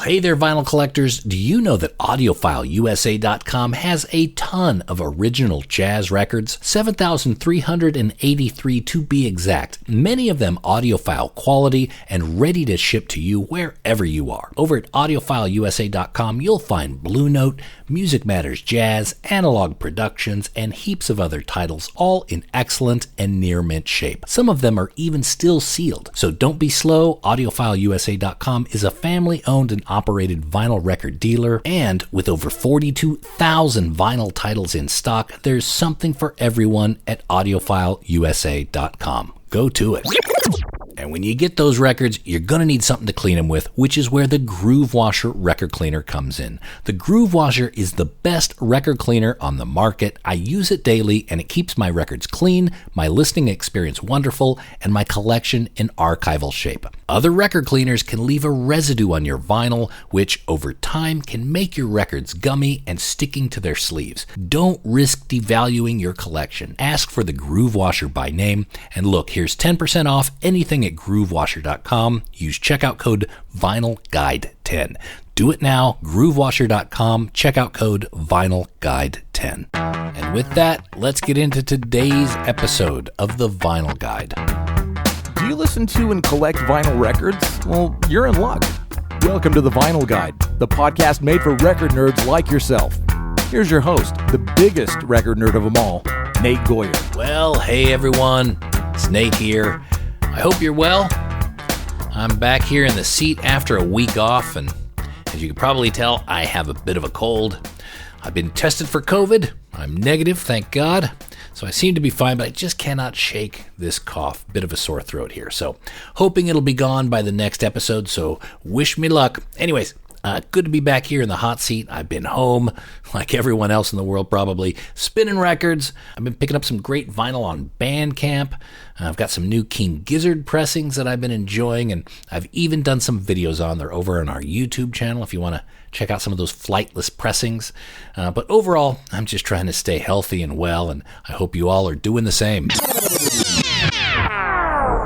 Hey there, vinyl collectors. Do you know that AudiophileuSA.com has a ton of original jazz records? 7,383 to be exact. Many of them audiophile quality and ready to ship to you wherever you are. Over at AudiophileuSA.com, you'll find Blue Note, Music Matters Jazz, Analog Productions, and heaps of other titles, all in excellent and near mint shape. Some of them are even still sealed. So don't be slow. AudiophileuSA.com is a family-owned and operated vinyl record dealer, and with over 42,000 vinyl titles in stock, there's something for everyone at AudiophileuSA.com. Go to it. And when you get those records, you're going to need something to clean them with, which is where the Groove Washer record cleaner comes in. The Groove Washer is the best record cleaner on the market. I use it daily, and it keeps my records clean, my listening experience wonderful, and my collection in archival shape. Other record cleaners can leave a residue on your vinyl, which over time can make your records gummy and sticking to their sleeves. Don't risk devaluing your collection. Ask for the Groove Washer by name, and look, here's 10% off anything at GrooveWasher.com. Use checkout code VinylGuide10. Do it now, GrooveWasher.com, checkout code VinylGuide10. And with that, let's get into today's episode of the Vinyl Guide. Do you listen to and collect vinyl records? Well, you're in luck. Welcome to the Vinyl Guide, the podcast made for record nerds like yourself. Here's your host, the biggest record nerd of them all, Nate Goyer. Well, hey everyone, it's Nate here. I hope you're well. I'm back here in the seat after a week off, and as you can probably tell, I have a bit of a cold. I've been tested for COVID. I'm negative, thank God. So I seem to be fine, but I just cannot shake this cough. Bit of a sore throat here. So hoping it'll be gone by the next episode, so wish me luck. Anyways, good to be back here in the hot seat. I've been home, like everyone else in the world probably, spinning records. I've been picking up some great vinyl on Bandcamp. I've got some new King Gizzard pressings that I've been enjoying, and I've even done some videos on there over on our YouTube channel if you want to check out some of those flightless pressings. But overall, I'm just trying to stay healthy and well, and I hope you all are doing the same.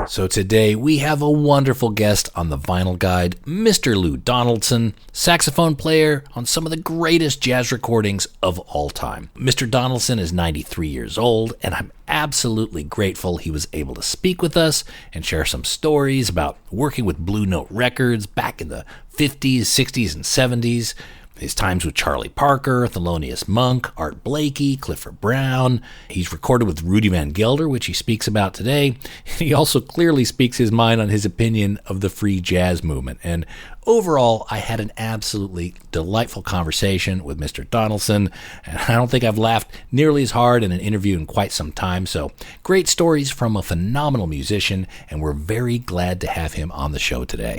So today we have a wonderful guest on the Vinyl Guide, Mr. Lou Donaldson, saxophone player on some of the greatest jazz recordings of all time. Mr. Donaldson is 93 years old, and I'm absolutely grateful he was able to speak with us and share some stories about working with Blue Note Records back in the 50s, 60s, and 70s. His times with Charlie Parker, Thelonious Monk, Art Blakey, Clifford Brown. He's recorded with Rudy Van Gelder, which he speaks about today. He also clearly speaks his mind on his opinion of the free jazz movement. And overall, I had an absolutely delightful conversation with Mr. Donaldson, and I don't think I've laughed nearly as hard in an interview in quite some time. So great stories from a phenomenal musician, and we're very glad to have him on the show today.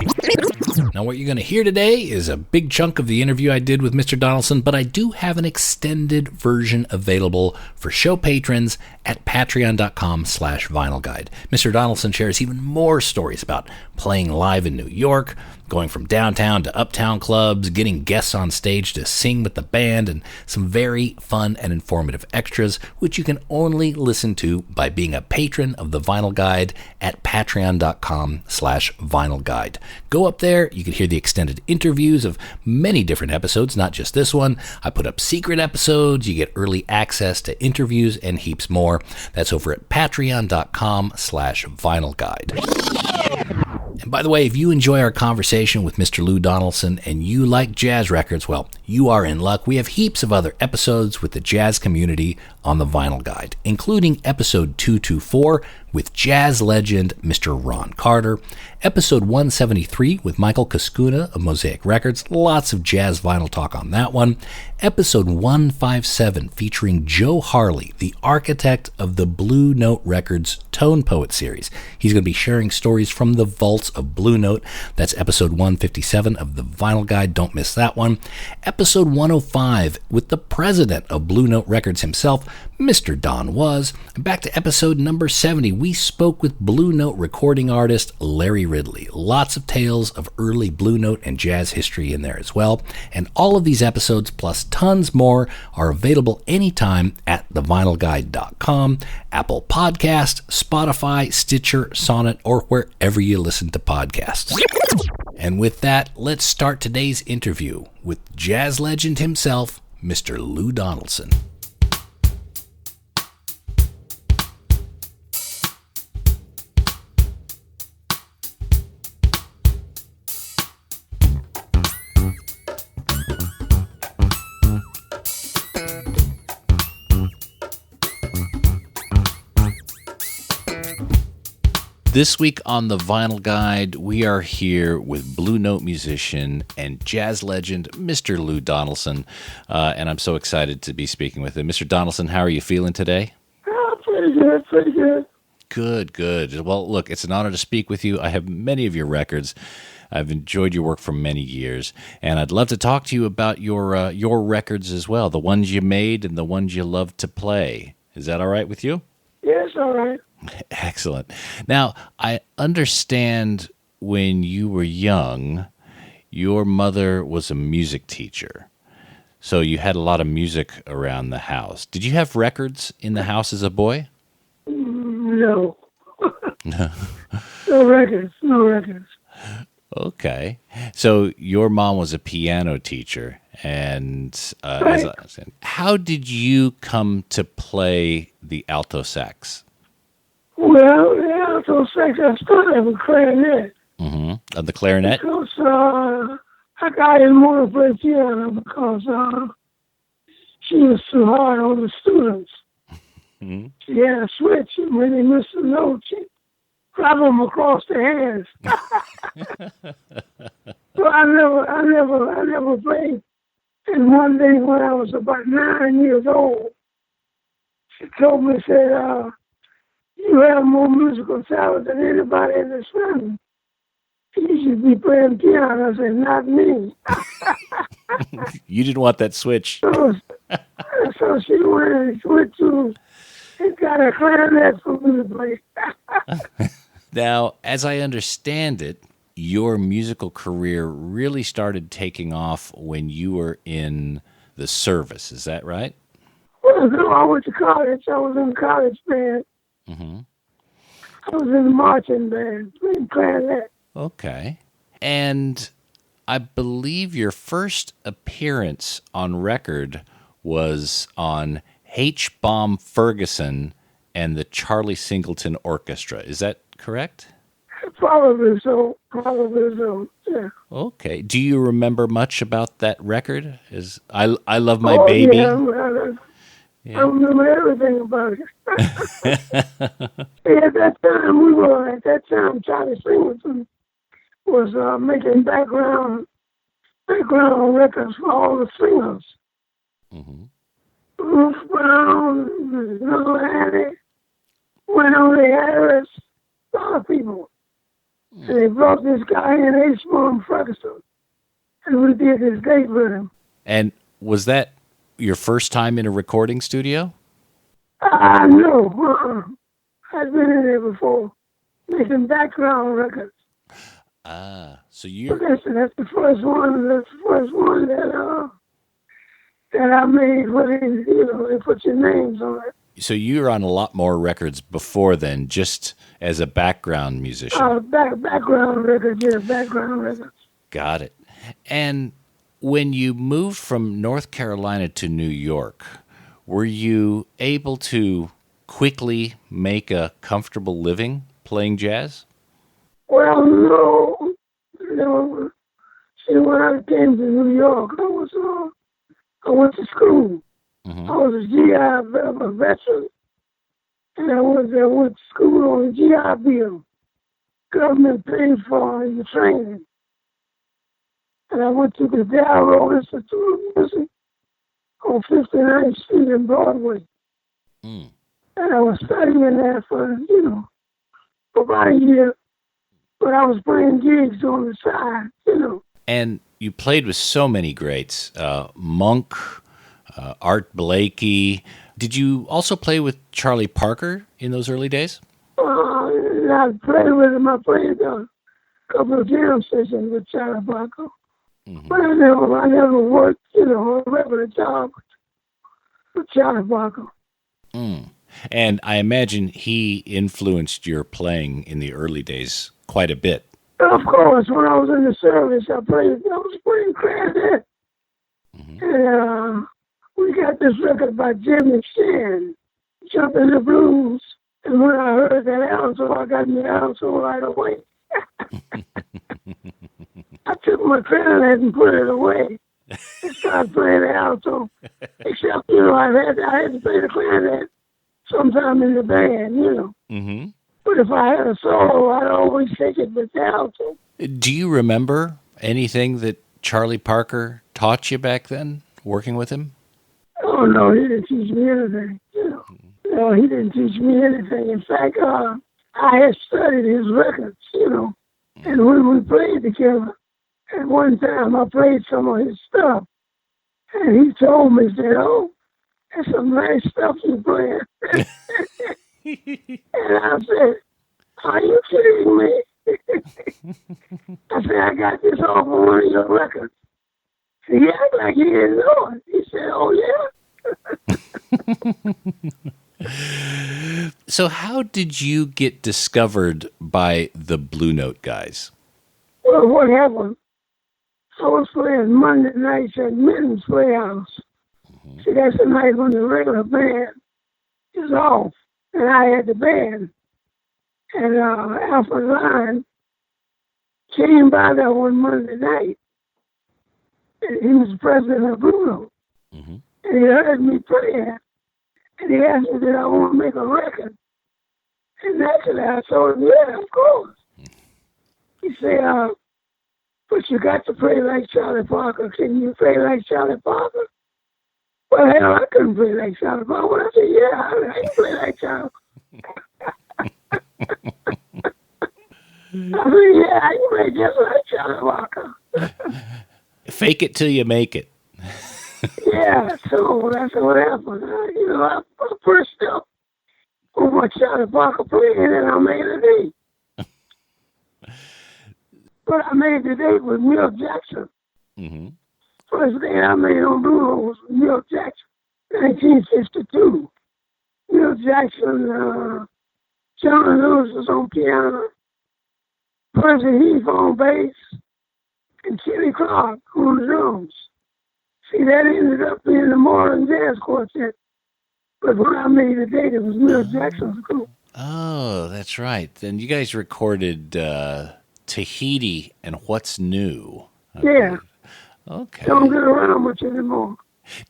Now, what you're going to hear today is a big chunk of the interview I did with Mr. Donaldson, but I do have an extended version available for show patrons at patreon.com/vinylguide. Mr. Donaldson shares even more stories about playing live in New York, going from downtown to uptown clubs, getting guests on stage to sing with the band, and some very fun and informative extras, which you can only listen to by being a patron of the Vinyl Guide at patreon.com/vinylguide. Go up there, you can hear the extended interviews of many different episodes, not just this one. I put up secret episodes, you get early access to interviews, and heaps more. That's over at patreon.com/vinylguide. And by the way, if you enjoy our conversation with Mr. Lou Donaldson and you like jazz records, well, you are in luck. We have heaps of other episodes with the jazz community on the Vinyl Guide, including episode 224 with jazz legend Mr. Ron Carter, episode 173 with Michael Cascuna of Mosaic Records, lots of jazz vinyl talk on that one, episode 157 featuring Joe Harley, the architect of the Blue Note Records Tone Poet series. He's going to be sharing stories from the vaults of Blue Note. That's episode 157 of the Vinyl Guide. Don't miss that one. Episode 105 with the president of Blue Note Records himself, Mr. Don Was. Back to episode number 70, we spoke with Blue Note recording artist Larry Ridley. Lots of tales of early Blue Note and jazz history in there as well. And all of these episodes, plus tons more, are available anytime at thevinylguide.com, Apple Podcast, Spotify, Stitcher, Sonnet, or wherever you listen to podcasts. And with that, let's start today's interview with jazz legend himself, Mr. Lou Donaldson. This week on the Vinyl Guide, we are here with Blue Note musician and jazz legend, Mr. Lou Donaldson, and I'm so excited to be speaking with him. Mr. Donaldson, how are you feeling today? Oh, pretty good. Good. Well, look, it's an honor to speak with you. I have many of your records. I've enjoyed your work for many years, and I'd love to talk to you about your records as well, the ones you made and the ones you love to play. Is that all right with you? Yes, all right. Excellent. Now, I understand when you were young, your mother was a music teacher, so you had a lot of music around the house. Did you have records in the house as a boy? No. No records. Okay. So your mom was a piano teacher, and Right. how did you come to play the alto sax? Well, the alto sax, I started with clarinet. Mm-hmm. The clarinet? Because I didn't want to play piano because she was too hard on the students. Mm-hmm. She had a switch, and when they missed a note, she drop them across the hands. So I never played. And one day when I was about 9 years old, she told me, said, you have more musical talent than anybody in this family. You should be playing piano. I said, not me. You didn't want that switch. So she went and switched to and got a clarinet for me to play. Now, as I understand it, your musical career really started taking off when you were in the service. Is that right? Well, no, I went to college. I was in the college band. Mm-hmm. I was in the marching band, playing clarinet. Okay. And I believe your first appearance on record was on H-Bomb Ferguson and the Charlie Singleton Orchestra. Is that correct? Probably so, yeah. Okay. Do you remember much about that record? I Love My Baby? Yeah, I remember everything about it. At that time, Charlie Singleton was making background records for all the singers. Mm-hmm. Ruth Brown, Little Annie, Winona Harris, a lot of people. And they brought this guy in, H-Bomb Ferguson, and we did his date with him. And was that your first time in a recording studio? No. I'd been in there before, making background records. So you... That's the first one. That's the first one that I made. Where they put your names on it. So you were on a lot more records before then, just as a background musician. Background records, yeah, background records. Got it. And when you moved from North Carolina to New York, were you able to quickly make a comfortable living playing jazz? Well, no. See, when I came to New York, I went to school. Mm-hmm. I was a GI veteran, and I went to school on a GI Bill. Government paid for the training. And I went to the Darrow Institute of Music on 59th Street in Broadway. And I was studying there for about a year. But I was playing gigs on the side, And you played with so many greats, Monk, Art Blakey. Did you also play with Charlie Parker in those early days? I played with him. I played a couple of jam sessions with Charlie Parker. Mm-hmm. But I never worked, a regular job with Charlie Parker. And I imagine he influenced your playing in the early days quite a bit. Of course, when I was in the service, I was playing clarinet. And we got this record by Jimmy Shan, Jumping the Blues. And when I heard that alto, I got the alto right away. I took my clarinet and put it away and started playing the alto. Except, I had to play the clarinet sometime in the band, Mm-hmm. But if I had a solo, I'd always take it with the alto. Do you remember anything that Charlie Parker taught you back then, working with him? Oh, no, he didn't teach me anything, No, he didn't teach me anything. In fact, I had studied his records, and when we played together, at one time I played some of his stuff, and he told me, said, "Oh, that's some nice stuff you're playing." And I said, "Are you kidding me?" I said, "I got this off of one of your records." He acted like he didn't know it. He said, "Oh, yeah?" So how did you get discovered by the Blue Note guys? Well, what happened, I was playing Monday nights at Mitten's Playhouse. See, that's the night when the regular band is off, and I had the band. And Alfred Line came by there one Monday night, and he was the president of Blue Note. And he heard me playing, and he asked me, did I want to make a record? And naturally, I told him, yeah, of course. He said, but you got to play like Charlie Parker. Can you play like Charlie Parker? Well, hell, I couldn't play like Charlie Parker. Well, I said, yeah, I can play like Charlie. I said, yeah, I can play just like Charlie Parker. Fake it till you make it. Yeah, so that's what happened. I first up on my Charlie Parker playing, and I made a date. But I made the date with Milt Jackson. First day I made on Blue Note was with Milt Jackson, 1962. Milt Jackson, John Lewis was on piano, Percy Heath on bass, and Kenny Clark on the drums. See, that ended up being the Modern Jazz Quartet. But when I made the date, it was Milt Jackson's group. Oh, that's right. Then you guys recorded Tahiti and What's New. Yeah. Okay. Don't get around much anymore.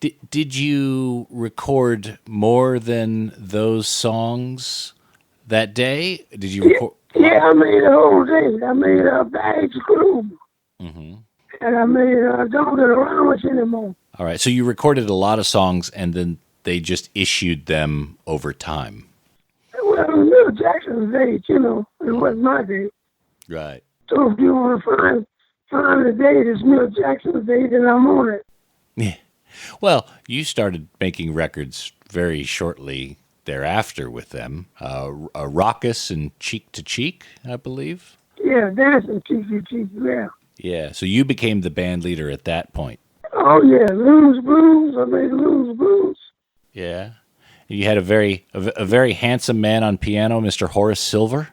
Did you record more than those songs that day? Did you record? Yeah, I made the whole day. I made Bags Crew. And I made Don't Get Around Much Anymore. All right. So you recorded a lot of songs, and then they just issued them over time. Well, it was Milt Jackson's date, It wasn't my date. Right. So if you want to find the date, it's Milt Jackson's date, and I'm on it. Yeah. Well, you started making records very shortly thereafter with them. Raucous and Cheek to Cheek, I believe. Yeah, Dancing Cheek to Cheek, yeah. Yeah, so you became the band leader at that point. Oh, yeah, Lou's Blues. I made Lou's Blues. Yeah. You had a very handsome man on piano, Mr. Horace Silver.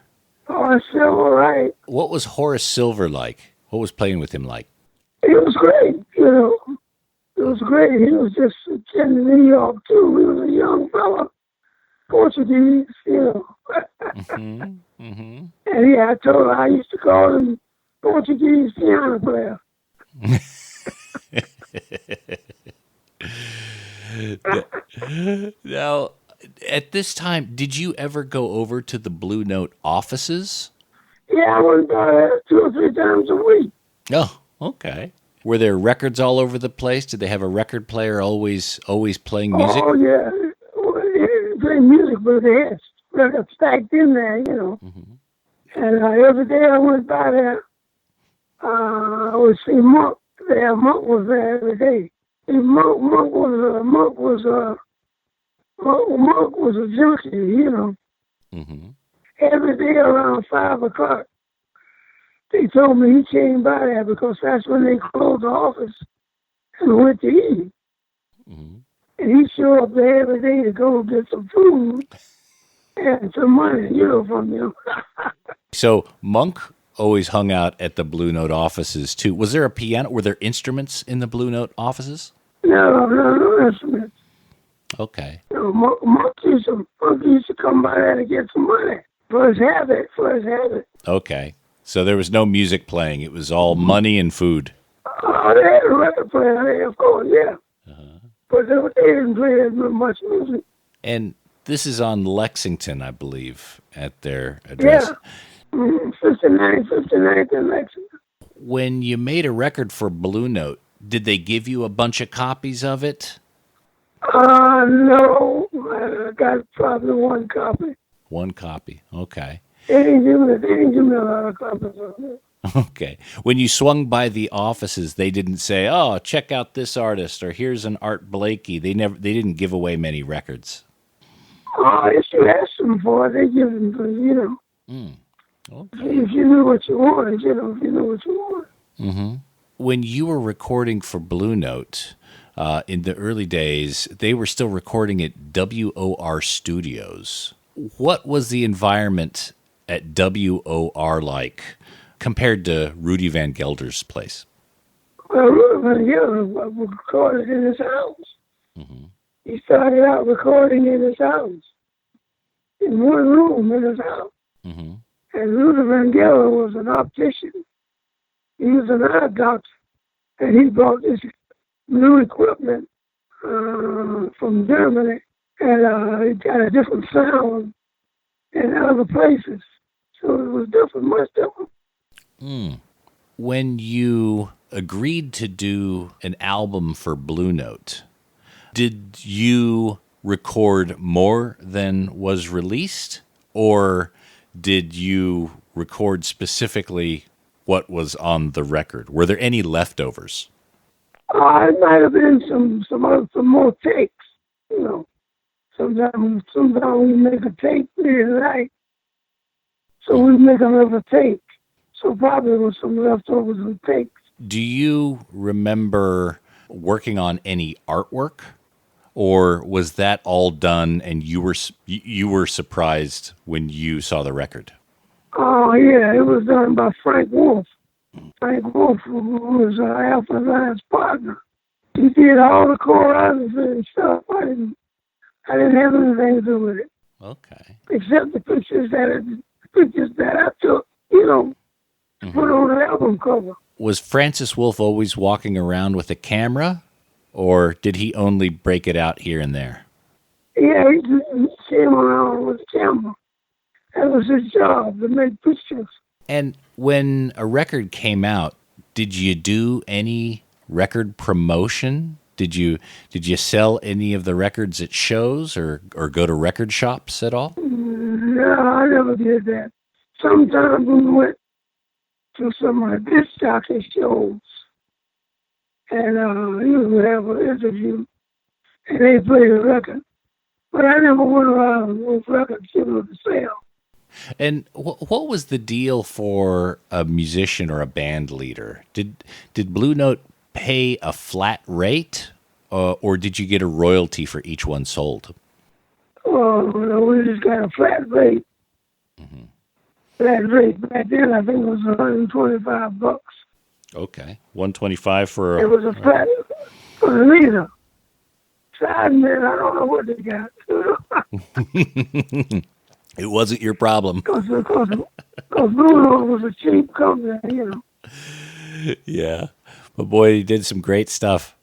Horace Silver, right. What was Horace Silver like? What was playing with him like? It was great, It was great. He was just a kid in New York, too. He was a young fella, Portuguese, And yeah, I told her I used to call him Portuguese piano player. Now, at this time, did you ever go over to the Blue Note offices? Yeah, I went by there 2 or 3 times a week. Oh, okay. Were there records all over the place? Did they have a record player always playing music? Oh, yeah. Well, they didn't play music, but they had records stacked in there, And every day I went by there, I would see Monk there. Monk was there every day. And Monk was a junkie, Every day around 5 o'clock, they told me he came by there because that's when they closed the office and went to eat. And he showed up there every day to go get some food and some money, from them. So Monk always hung out at the Blue Note offices too. Was there a piano? Were there instruments in the Blue Note offices? No instruments. Okay. Monk used to come by there to get some money for his habit. Okay. So there was no music playing. It was all money and food. Oh, they had a record player there, of course, yeah. But they didn't play as much music. And this is on Lexington, I believe, at their address. Yeah. 59th and Lexington. When you made a record for Blue Note, did they give you a bunch of copies of it? No. I got probably one copy. One copy. Okay. They didn't give me a lot of copies of it. Okay. When you swung by the offices, they didn't say, "Oh, check out this artist," or "Here's an Art Blakey." They didn't give away many records. Oh, if you ask them for it, they give them to you. Okay. If you knew what you wanted, if you knew what you wanted. Mm-hmm. When you were recording for Blue Note, in the early days, they were still recording at WOR Studios. What was the environment at WOR like compared to Rudy Van Gelder's place? Well, Rudy Van Gelder recorded in his house. Mm-hmm. He started out recording in his house, in one room in his house. Mm-hmm. And Rudy Van Gelder was an optician. He was an eye doctor, and he brought this new equipment from Germany, and he got a different sound in other places. So it was different, much different. When you agreed to do an album for Blue Note, did you record more than was released, or did you record specifically what was on the record? Were there any leftovers? It might have been some more takes, you know. Sometimes we make a tape really right, so we make another take. So probably there was some leftovers of takes. Do you remember working on any artwork, or was that all done and you were surprised when you saw the record? Oh yeah, it was done by Frank Wolf. Frank Wolf was Alpha Line's partner. He did all the choreography and stuff. I didn't have anything to do with it. Okay. Except the pictures that I took, you know, to put on the album cover. Was Francis Wolf always walking around with a camera, or did he only break it out here and there? Yeah, he came around with a camera. That was his job, to make pictures. And when a record came out, did you do any record promotion? Did you sell any of the records at shows or go to record shops at all? No, I never did that. Sometimes we went to some of the disc jockey shows, and he would have an interview, and they played a record. But I never went around with records, you know, to sell. And what was the deal for a musician or a band leader? Did Blue Note pay a flat rate, or did you get a royalty for each one sold? Oh, no, we just got a flat rate. Mm-hmm. Flat rate. Back then, I think it was $125. Okay, $125 for a... It was a flat for the leader. Side man, I don't know what they got. It wasn't your problem. Because Blue Note was a cheap company, you know. Yeah. But boy, he did some great stuff.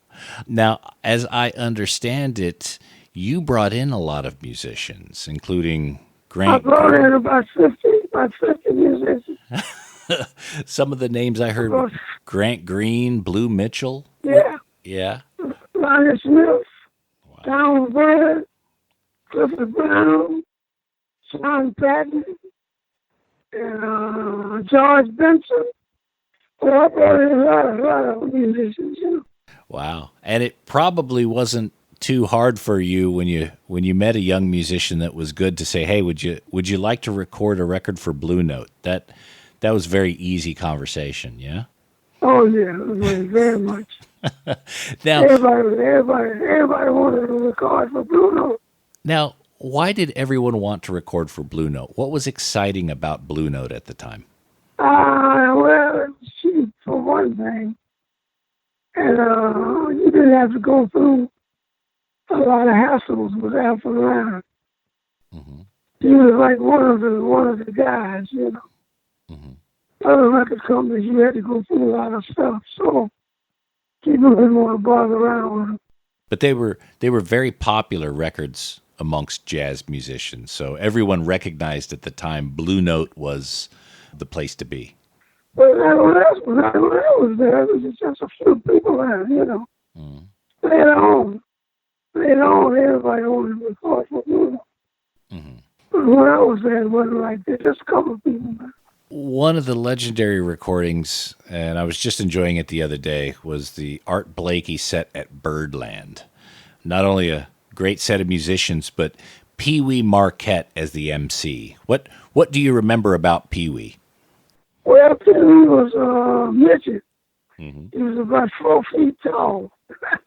Now, as I understand it, you brought in a lot of musicians, including Grant. I brought in about 50 musicians. Some of the names I heard were Grant Green, Blue Mitchell. Yeah. Yeah. Lonnie Smith. Wow. Tom Bird. Clifford Brown. Sean Patton. And George Benson. Well, I brought in a lot of musicians, you know. Wow. And it probably wasn't too hard for you when you met a young musician that was good to say, "Hey, would you like to record a record for Blue Note?" That was very easy conversation, yeah? Oh yeah, it was very much. Now everybody wanted to record for Blue Note. Now, why did everyone want to record for Blue Note? What was exciting about Blue Note at the time? Well, cheap for one thing. And you didn't have to go through a lot of hassles with Alpha Line. Mm-hmm. He was like one of the guys, you know. Mm-hmm. Other record companies, you had to go through a lot of stuff, so people didn't want to bother around with them. But they were very popular records amongst jazz musicians, so everyone recognized at the time Blue Note was the place to be. But when I was there, there was just a few people there, you know. Mm. Later on, everybody only recorded for Blue Note. Mm-hmm. But when I was there, it wasn't like that. Just a couple of people there. One of the legendary recordings, and I was just enjoying it the other day, was the Art Blakey set at Birdland. Not only a great set of musicians, but Pee Wee Marquette as the MC. What do you remember about Pee Wee? Well, Pee Wee was a midget. Mm-hmm. He was about 4 feet tall.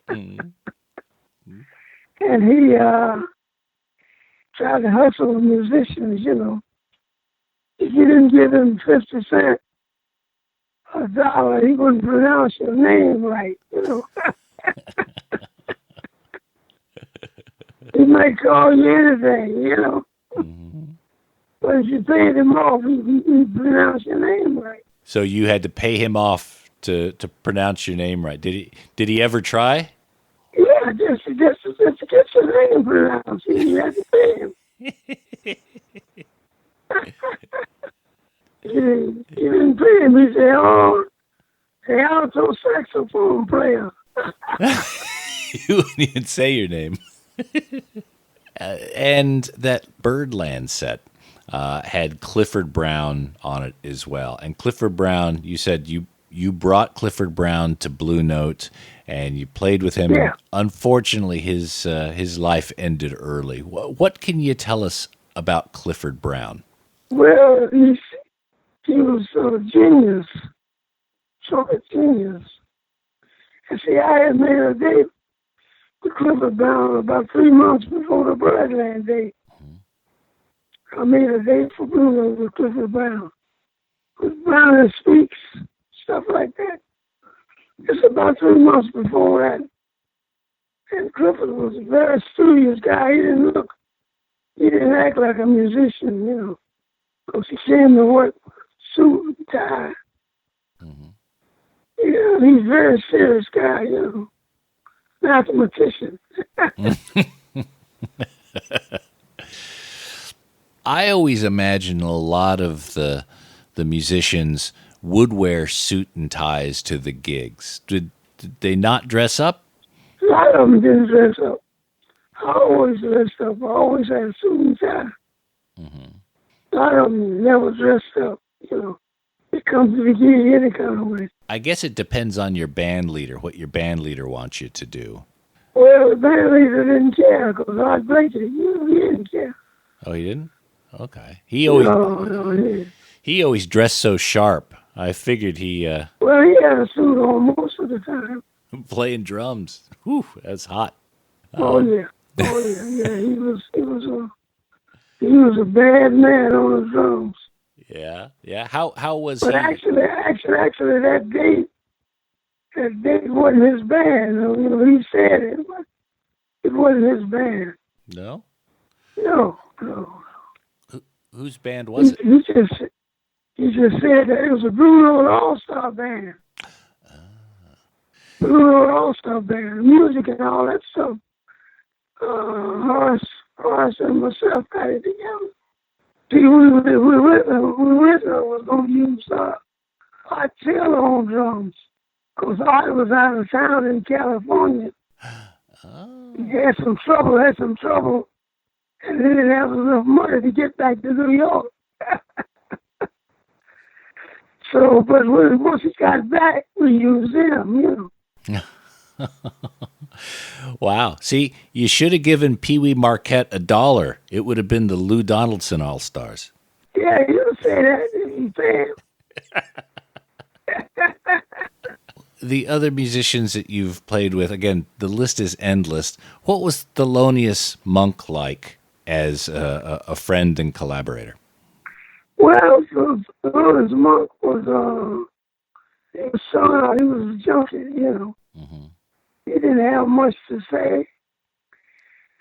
Mm-hmm. And he tried to hustle with musicians, you know. If you didn't give him 50 cents, a dollar, he wouldn't pronounce your name right, you know. He might call you anything, you know. Mm-hmm. But if you paid him off, he'd pronounce your name right. So you had to pay him off to pronounce your name right. Did he ever try? Yeah, just to get your name pronounced, you had to pay him. He didn't pay him. He said, "Oh, the alto saxophone player." You wouldn't even say your name. And that Birdland set had Clifford Brown on it as well. And Clifford Brown, you said you brought Clifford Brown to Blue Note, and you played with him. Yeah. Unfortunately, his life ended early. What can you tell us about Clifford Brown? Well, he was a genius, trumpet genius. And see, I had made a date with Clifford Brown about 3 months before the Birdland date. I made a date for Blue Note with Clifford Brown. With Brown speaks, stuff like that. It's about 3 months before that. And Clifford was a very studious guy. He didn't act like a musician, you know, because he came to work suit and tie. Mm-hmm. Yeah, he's a very serious guy, you know, mathematician. I always imagine a lot of the musicians would wear suit and ties to the gigs. Did they not dress up? A lot of them didn't dress up. I always dressed up. I always had a suit and tie. Mm-hmm. A lot of them never dressed up, you know. They come to the gig any kind of way. I guess it depends on your band leader, what your band leader wants you to do. Well, the band leader didn't care because Art Blakey, he didn't care. Oh, he didn't? Okay. He always dressed so sharp. I figured he Well, he had a suit on most of the time. playing drums. Whew, that's hot. Yeah. He was a bad man on the drums. Yeah. How was But he? actually, that date wasn't his band. You know, he said it, but it wasn't his band. No? No. Whose band was it? He just said that it was a Blue Note All-Star band. Blue Note All-Star band, music and all that stuff. Horace and myself got it together. See, we was going to use Art Taylor on drums, because Art was out of town in California. Oh. He had some trouble, and they didn't have enough money to get back to New York. So, but once he got back, we used him, you know. Wow. See, you should have given Pee Wee Marquette $1. It would have been the Lou Donaldson All-Stars. Yeah, you say that, you say The other musicians that you've played with, again, the list is endless. What was Thelonious Monk like as a friend and collaborator? Well, Thelonious Monk was, he was selling out. He was a junkie, you know. Mm-hmm. He didn't have much to say,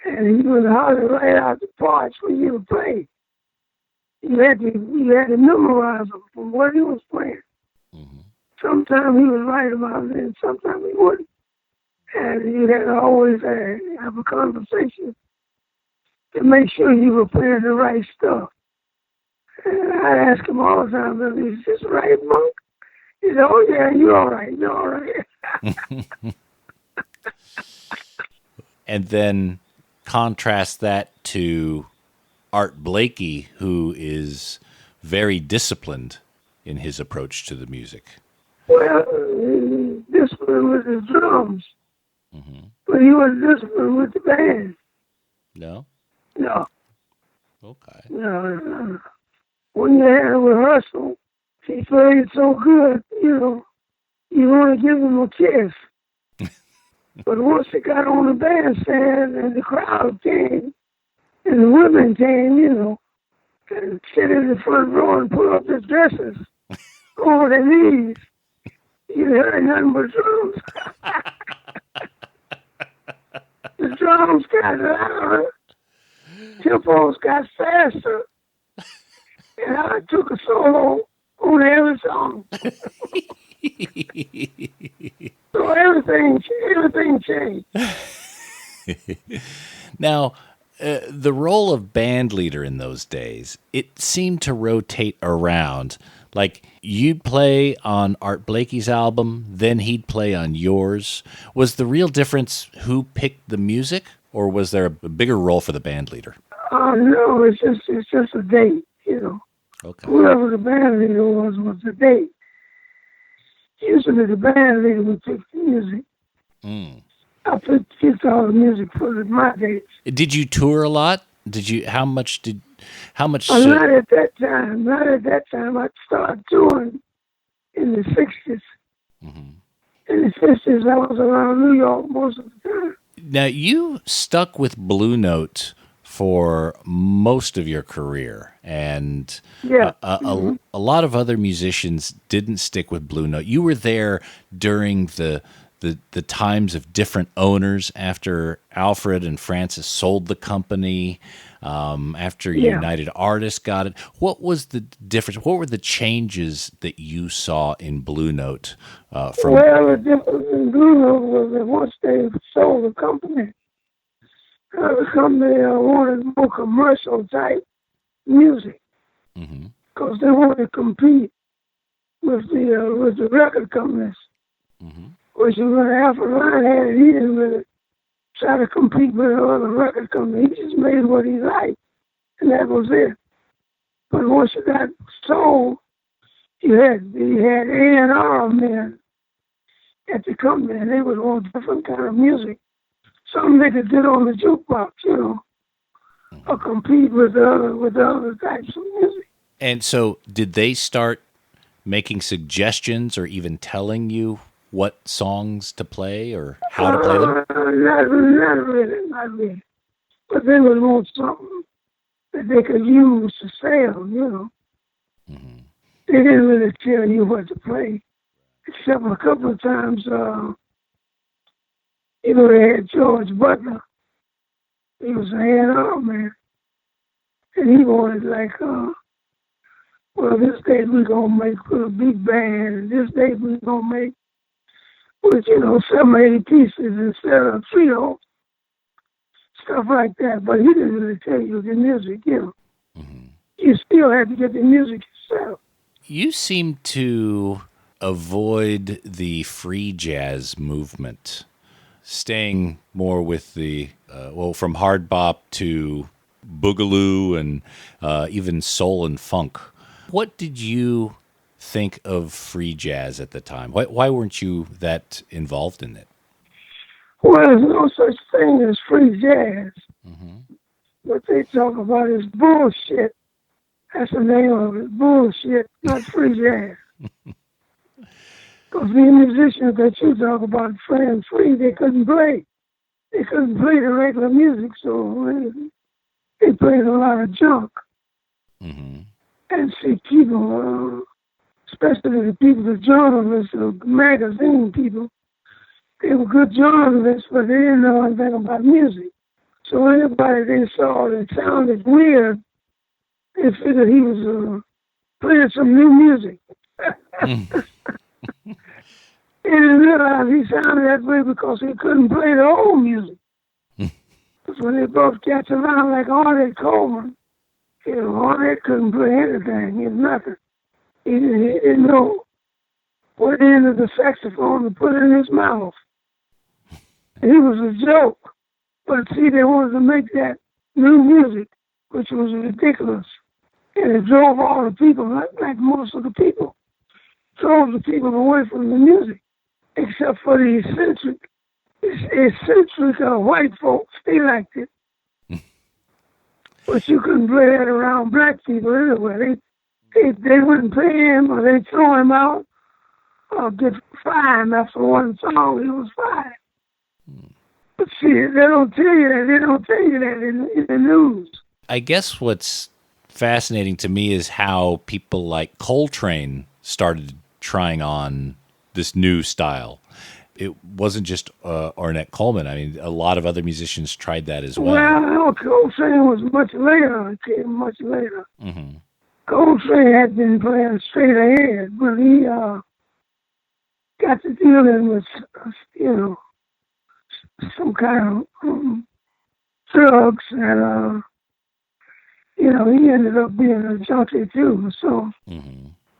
and he would holler right out the parts when you would play. You had to memorize them from what he was playing. Mm-hmm. Sometimes he was right about it, and sometimes he wouldn't. And you had to always have a conversation to make sure you were playing the right stuff. And I'd ask him all the time, "Is this right, Monk?" He said, "Oh yeah, you're all right, you're all right." And then contrast that to Art Blakey, who is very disciplined in his approach to the music. Well, disciplined with his drums, Mm-hmm. but he wasn't disciplined with the band. No? No, Okay. no. When you had a rehearsal, he played so good, you know, you want to give him a kiss. But once he got on the bandstand and the crowd came, and the women came, you know, and sit in the front row and put up their dresses over their knees, you heard nothing but drums. The drums got louder, tempos got faster, and I took a solo on every song. So everything changed. Now, the role of band leader in those days, it seemed to rotate around. Like, you'd play on Art Blakey's album, then he'd play on yours. Was the real difference who picked the music, or was there a bigger role for the band leader? No, it's just a date, you know. Okay. Whoever the band leader was the date. Usually the band leader would pick the music. Mm. I picked all the music for my dates. Did you tour a lot? How much? Not at that time. Not at that time. I started touring in the 60s. Mm-hmm. In the 50s, I was around New York most of the time. Now, you stuck with Blue Note for most of your career, and Yeah. a lot of other musicians didn't stick with Blue Note. You were there during the times of different owners after Alfred and Francis sold the company, after United Artists got it. What was the difference? What were the changes that you saw in Blue Note? Well, the difference in Blue Note was that once they sold the company wanted more commercial type music, because they wanted to compete with the record companies. Mm-hmm. Which is when Alfred Line had it. He didn't really try to compete with another record company. He just made what he liked, and that was it. But once it got sold, you had A&R men at the company, and they would want different kind of music. Something they could get on the jukebox, you know, or compete with other types of music. And so, did they start making suggestions or even telling you what songs to play or how to play them? Not really. But they would want something that they could use to sell, you know. Mm-hmm. They didn't really tell you what to play, except a couple of times, they had George Butler. He was an A&R man. And he wanted, this date we're going to make for a big band, and this date we're going to make with, 7 or 8 pieces instead of trio, stuff like that. But he didn't really tell you the music, you know. Mm-hmm. You still had to get the music yourself. You seem to avoid the free jazz movement, staying more with the, from hard bop to boogaloo and even soul and funk. What did you think of free jazz at the time? Why weren't you that involved in it? Well, there's no such thing as free jazz. Mm-hmm. What they talk about is bullshit. That's the name of it, bullshit, not free jazz. Because the musicians that you talk about playing free, they couldn't play. They couldn't play the regular music, so they played a lot of junk. Mm-hmm. and see people, especially the people, the journalists, the magazine people. They were good journalists, but they didn't know anything about music. So anybody they saw that sounded weird, they figured he was playing some new music. They didn't realize he sounded that way because he couldn't play the old music. Because when they both got around like Arnett Coleman, Arnett couldn't play anything. He had nothing. He didn't know what end of the saxophone to put in his mouth. He was a joke. But see, they wanted to make that new music, which was ridiculous. And it drove all the people, like most of the people, drove the people away from the music, except for the eccentric white folks. They liked it. But you couldn't play that around black people anyway. They wouldn't pay him, or they'd throw him out, or get fined after one song. He was fined. But see, they don't tell you that. They don't tell you that in the news. I guess what's fascinating to me is how people like Coltrane started trying on this new style. It wasn't just Ornette Coleman. I mean, a lot of other musicians tried that as well. Well, Coltrane was much later. It came much later. Mm-hmm. Coltrane had been playing straight ahead, but he got to dealing with, some kind of drugs, and he ended up being a junkie too. So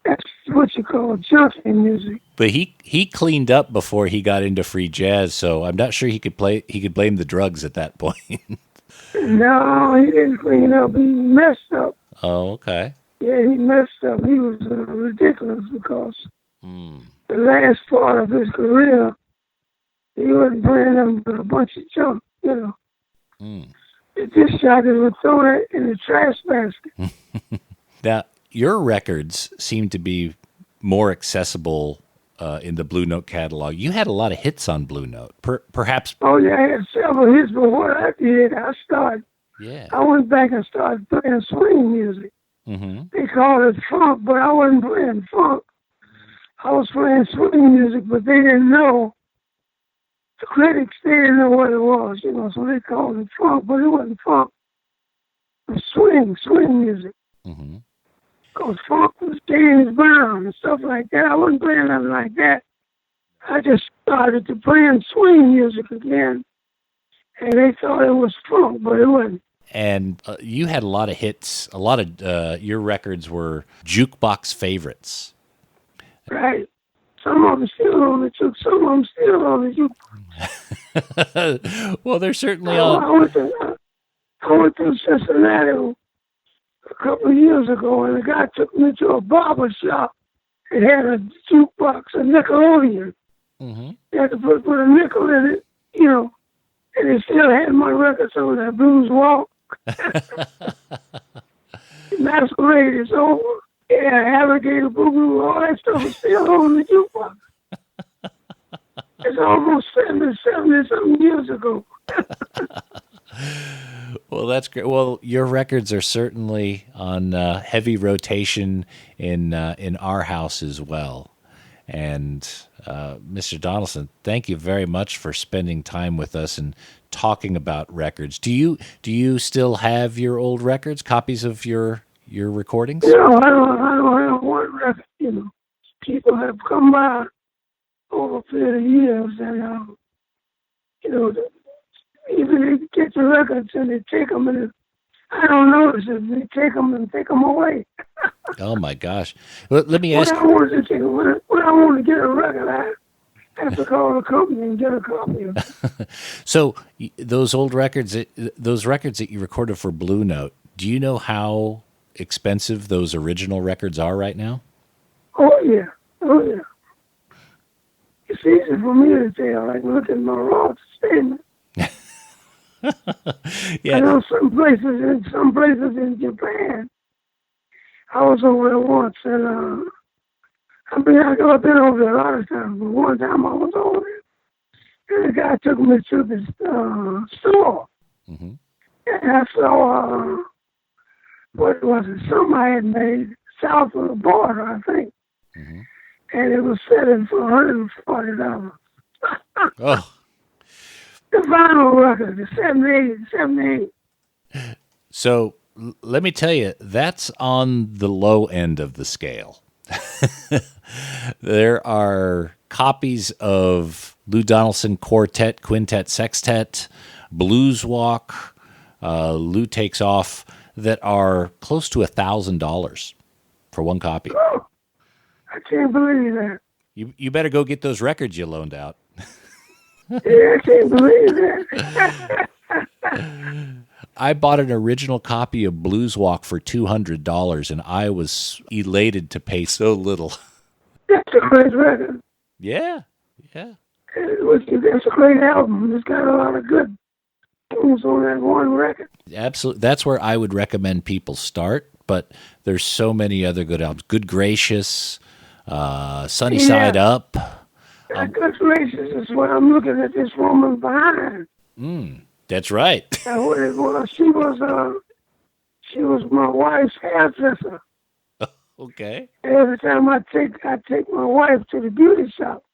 that's what you call junkie music. But he cleaned up before he got into free jazz, so I'm not sure he could blame the drugs at that point. No, he didn't clean up. He messed up. Oh, okay. Yeah, he messed up. He was ridiculous because the last part of his career, he wasn't playing them with a bunch of junk, It just shot him and throw that in the trash basket. Now, your records seem to be more accessible in the Blue Note catalog. You had a lot of hits on Blue Note, perhaps. Oh, yeah, I had several hits, but what I did, I went back and started playing swing music. Mm-hmm. They called it funk, but I wasn't playing funk. I was playing swing music, but they didn't know. The critics, they didn't know what it was, so they called it funk, but it wasn't funk. It was swing music. Mm-hmm. Because funk was James Brown and stuff like that. I wasn't playing nothing like that. I just started to playing swing music again, and they thought it was funk, but it wasn't. And you had a lot of hits. A lot of your records were jukebox favorites. Right. Some of them still on the juke. Some of them still on the juke. Well, they're certainly on. I went to Cincinnati a couple of years ago, and the guy took me to a barber shop. It had a jukebox, a Nickelodeon. Mm-hmm. You had to put a nickel in it, and it still had my records on that Blues Walk. Masquerade is over. Yeah, Alligator Boo-Boo, all that stuff is still on the jukebox. It's almost 70-something years ago. Well, that's great. Well, your records are certainly on heavy rotation in our house as well. And Mr. Donaldson, thank you very much for spending time with us and talking about records. Do you still have your old records, copies of your recordings? No, I don't have one record. People have come by over a period of years, and even they get the records and they take them, and I don't notice it. They take them and take them away. Oh my gosh! Well, let me ask. When I want to get a record, I have to call the company and get a copy of it. So those old records, those records that you recorded for Blue Note, do you know how expensive those original records are right now? Oh yeah. It's easy for me to tell. I can look at my royalty statement. Yeah. I know some places in Japan. I was over there once, and I've been over there a lot of times, but one time I was over there, and the guy took me to this store, Mm-hmm. and I saw what was it? Something I had made. south of the border, I think. Mm-hmm. And it was selling for $140. Oh. The vinyl record, the 78. So let me tell you, that's on the low end of the scale. There are copies of Lou Donaldson Quartet, Quintet, Sextet, Blues Walk, Lou Takes Off, that are close to $1,000 for one copy. Oh, I can't believe that. You better go get those records you loaned out. Yeah, I can't believe that. I bought an original copy of Blues Walk for $200, and I was elated to pay so little. That's a great record. Yeah. That's a great album. It's got a lot of good tunes on that one record. Absolutely. That's where I would recommend people start, but there's so many other good albums. Good Gracious, Sunny Side Up. Good Gracious is what I'm looking at this woman behind. That's right. What it was, she was my wife's hairdresser. Okay. Every time I take my wife to the beauty shop,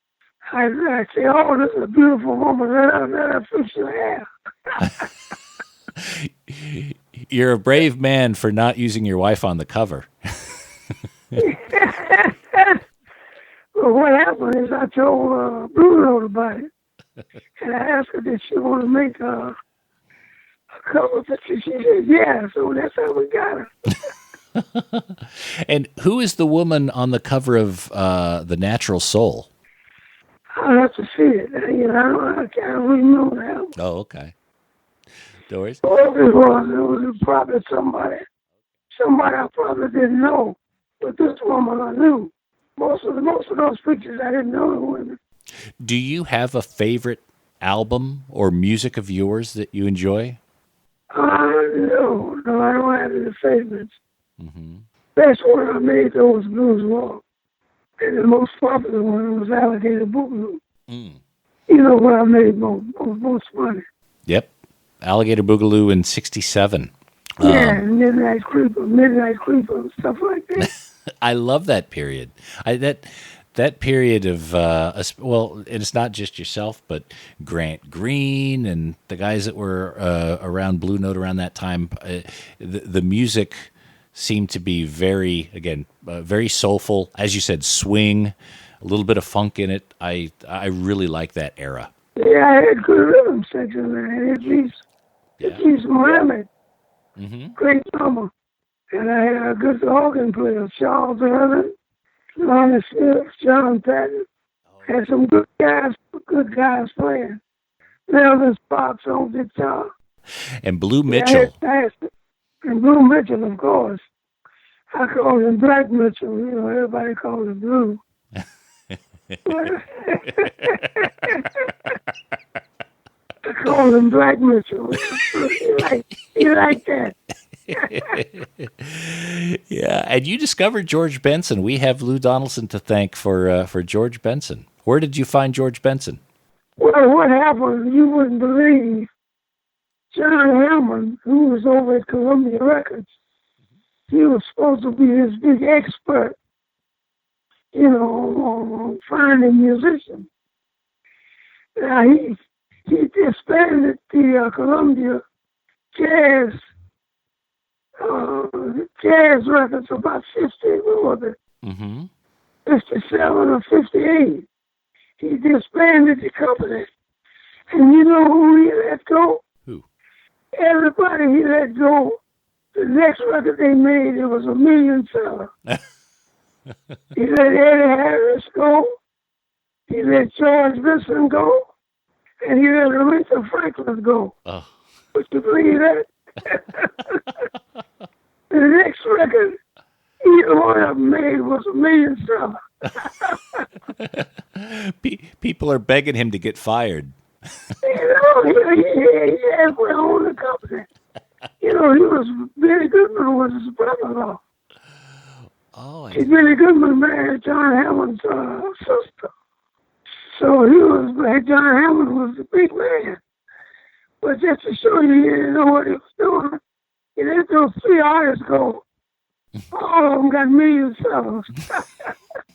I say, "Oh, this is a beautiful woman. Let her fix your hair." You're a brave man for not using your wife on the cover. Well, what happened is I told Blue Note about it, and I asked her if she want to make a cover picture. She said, "Yeah." So that's how we got her. And who is the woman on the cover of The Natural Soul? I'll have to see it. I can't really know that. Oh, okay. Doris? Whoever it was probably somebody I probably didn't know, but this woman I knew. Most of those pictures I didn't know the women. Do you have a favorite album or music of yours that you enjoy? No, I don't have any favorites. Mm-hmm. Best one I made though was Blues Walk, and the most popular one was Alligator Boogaloo. You know what I made most money? Yep, Alligator Boogaloo in '67. Yeah, Midnight Creeper, stuff like that. I love that period. That period of and it's not just yourself, but Grant Green and the guys that were around Blue Note around that time. The music seemed to be very soulful, as you said, swing, a little bit of funk in it. I really like that era. Yeah, I had good rhythm section, man. It keeps Mohammed. Mm-hmm. Great drummer. And I had a good organ player, Charles Irvin, Lonnie Smith, John Patton. Had some good guys playing. Melvin Sparks on guitar. And Blue Mitchell. And Blue Mitchell, of course. I call him Black Mitchell. Everybody calls him Blue. I call him Black Mitchell. He like that. Yeah, and you discovered George Benson. We have Lou Donaldson to thank for George Benson. Where did you find George Benson? Well, what happened, you wouldn't believe. John Hammond, who was over at Columbia Records, he was supposed to be this big expert, on finding musicians. Now, he disbanded the Columbia Jazz records about 57 or 58. He disbanded the company. And you know who he let go? Who? Everybody he let go. The next record they made, it was a million seller. He let Eddie Harris go. He let George Benson go. And he let Aretha Franklin go. Oh. Would you believe that? The next record either one of them made was a million seller. People are begging him to get fired. He halfway owned the company. He was Billy Goodman was his brother-in-law. Oh, Billy Goodman married John Hammond's sister. So John Hammond was the big man. But just to show you he didn't know what he was doing, he let those three artists go. All of them got millions of songs.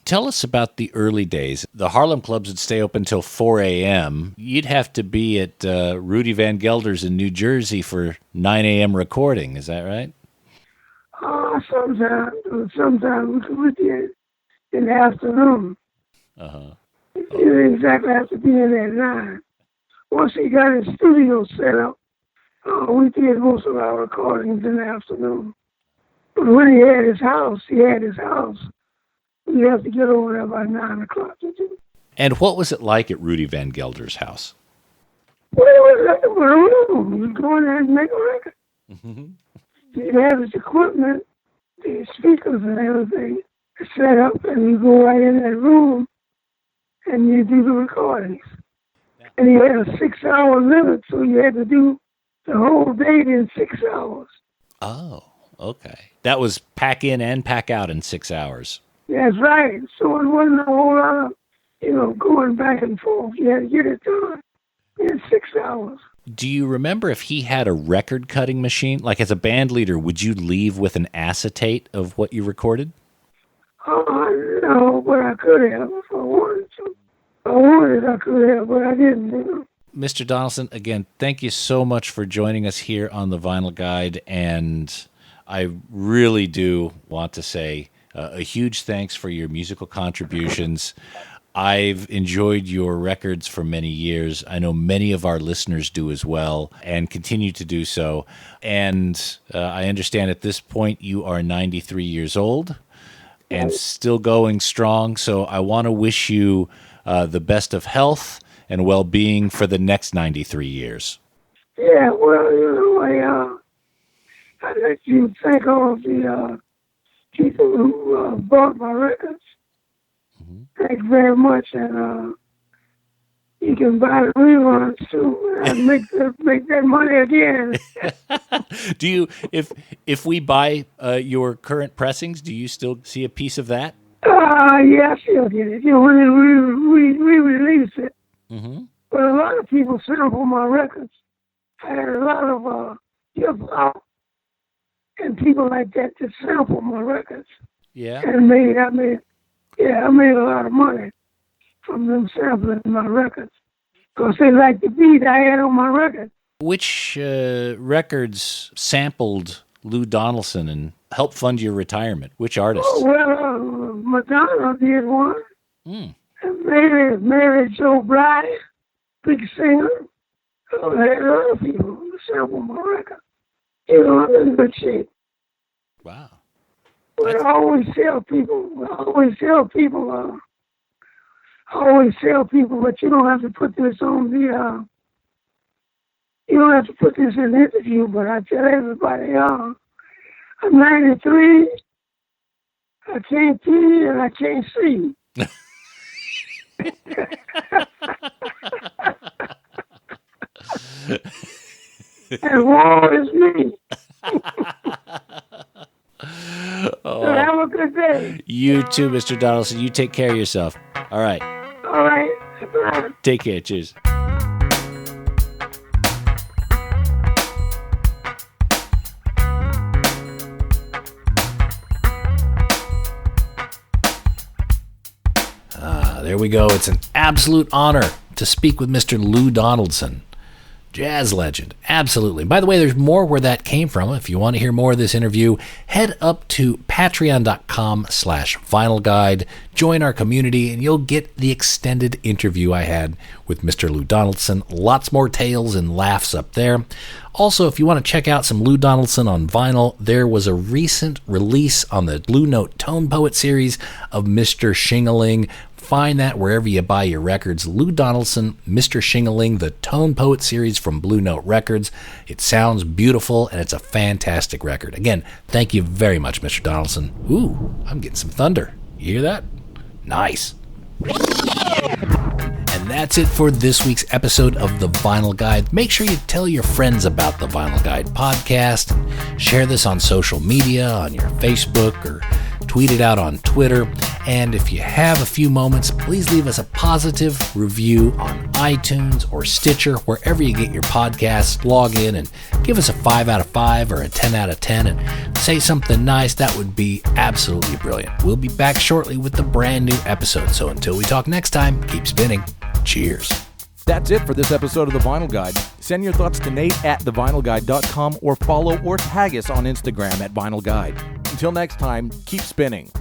Tell us about the early days. The Harlem clubs would stay open until 4 a.m. You'd have to be at Rudy Van Gelder's in New Jersey for 9 a.m. recording. Is that right? Sometimes we did in the afternoon. Uh-huh. You didn't exactly have to be in at 9. Once he got his studio set up, we did most of our recordings in the afternoon. But when he had his house. We have to get over there by 9 o'clock to do. And what was it like at Rudy Van Gelder's house? Well, it was like a room. You go in there and make a record. Mm-hmm. You have his equipment, the speakers and everything set up, and you go right in that room and you do the recordings. And he had a 6-hour limit, so you had to do the whole day in 6 hours. Oh, okay. That was pack in and pack out in 6 hours. That's right. So it wasn't a whole lot of, going back and forth. You had to get it done in 6 hours. Do you remember if he had a record-cutting machine? Like, as a band leader, would you leave with an acetate of what you recorded? No, but I could have if I wanted to. I could have, but I didn't. Mr. Donaldson, again, thank you so much for joining us here on the Vinyl Guide, and I really do want to say a huge thanks for your musical contributions. I've enjoyed your records for many years. I know many of our listeners do as well and continue to do so. And I understand at this point you are 93 years old and still going strong. So I want to wish you the best of health and well-being for the next 93 years. Yeah, well, I'd like to thank all of the people who bought my records. Mm-hmm. Thank you very much, and you can buy the reruns too and make that money again. Do you, if we buy your current pressings, do you still see a piece of that? Yeah, I still get it. When we release it. Mm-hmm. But a lot of people sample my records. I had a lot of hip-hop and people like that to sample my records. Yeah. And I made a lot of money from them sampling my records. Because they like the beat I had on my record. Which records sampled Lou Donaldson and helped fund your retirement? Which artists? Oh, well, Madonna did one. Mm. And Mary Jo Blige, big singer. I had other people who sampled my record. I'm in good shape. Wow. But I always tell people, but you don't have to put this on the, you don't have to put this in the interview, but I tell everybody, I'm 93, I can't see, and I can't see. And war is me. So have a good day. You too, Mr. Donaldson. You take care of yourself. All right. All right. Bye. Take care. Cheers. There we go. It's an absolute honor to speak with Mr. Lou Donaldson. Jazz legend. Absolutely. By the way, there's more where that came from. If you want to hear more of this interview, head up to patreon.com/vinylguide. Join our community, and you'll get the extended interview I had with Mr. Lou Donaldson. Lots more tales and laughs up there. Also, if you want to check out some Lou Donaldson on vinyl, there was a recent release on the Blue Note Tone Poet series of Mr. Shingling. Find that wherever you buy your records. Lou Donaldson, Mr. Shingling, the Tone Poet series from Blue Note Records. It sounds beautiful, and it's a fantastic record. Again, thank you very much, Mr. Donaldson. Ooh, I'm getting some thunder. You hear that? Nice. And that's it for this week's episode of The Vinyl Guide. Make sure you tell your friends about The Vinyl Guide podcast. Share this on social media, on your Facebook or tweet it out on Twitter. And if you have a few moments, please leave us a positive review on iTunes or Stitcher, wherever you get your podcasts. Log in and give us a 5 out of 5 or a 10 out of 10 and say something nice. That would be absolutely brilliant. We'll be back shortly with the brand new episode. So until we talk next time, keep spinning. Cheers. That's it for this episode of The Vinyl Guide. Send your thoughts to Nate at thevinylguide.com or follow or tag us on Instagram at Vinyl Guide. Until next time, keep spinning.